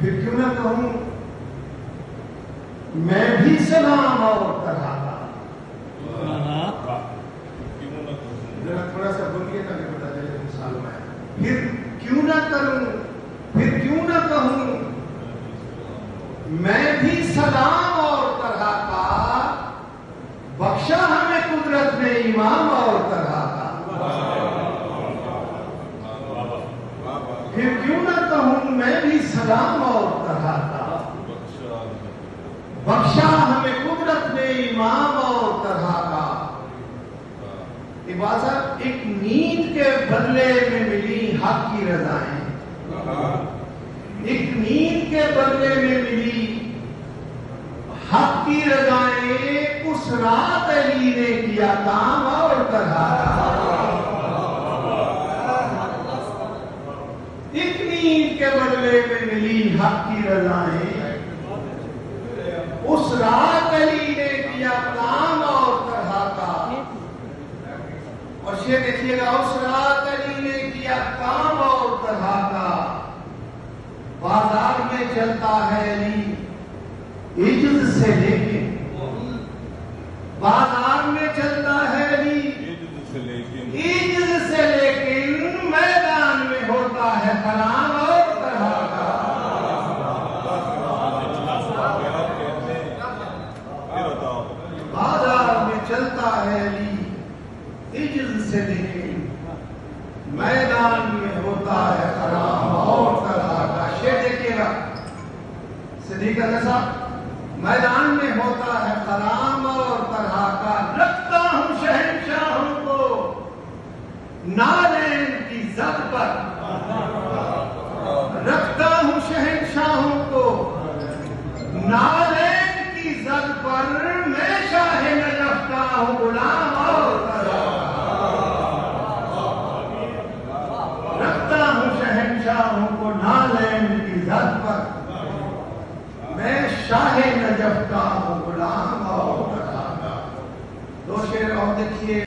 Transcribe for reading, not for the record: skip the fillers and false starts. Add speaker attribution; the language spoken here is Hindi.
Speaker 1: फिर क्यों ना कहूं मैं भी सलाम और तरह का। जरा थोड़ा सा बोलिए ताकि पता चले मिसाल में। फिर क्यों ना करूं, फिर क्यों ना कहूं मैं भी सलाम और तरह का, बख्शा हमें कुदरत ने इमाम और तरह का। फिर क्यों ना कहूं मैं भी सलाम और तरह का, बख्शा हमें कुदरत ने इमाम और तरह का। इबादत एक नींद के बदले में मिली हक की रज़ाएं, एक नींद के बदले में मिली हक की रज़ाएं, उस रात अली ने किया काम और तरह का। एक नींद के बदले में मिली हक की रज़ाएं, उस रात अली ने किया काम और तरह का। और ये देखिएगा, उस रात अली ने किया काम और तरह का। बाजार में चलता है अली इज्जत से लेके, बाजार में चलता है अली इज्जत से लेकिन मैदान में होता है कलाम और तरह का। बाजार में चलता है अली इज्जत से लेकिन मैदान में होता है कलाम और तरह का। शेर देखिएगा सिद्दीक साहब, मैदान में होता है कलाम और तरह का। रखता हूं शहंशाहों को नालैन की जद पर, रखता हूं शहंशाहों को नालैन की जद पर। मैं शाह नजफ का हूं गुलाम और तरह का। रखता हूं शहंशाहों को नालैन की जद पर, मैं शाह नजफ का हूं गुलाम और तरह का। दो शेर और देखिए।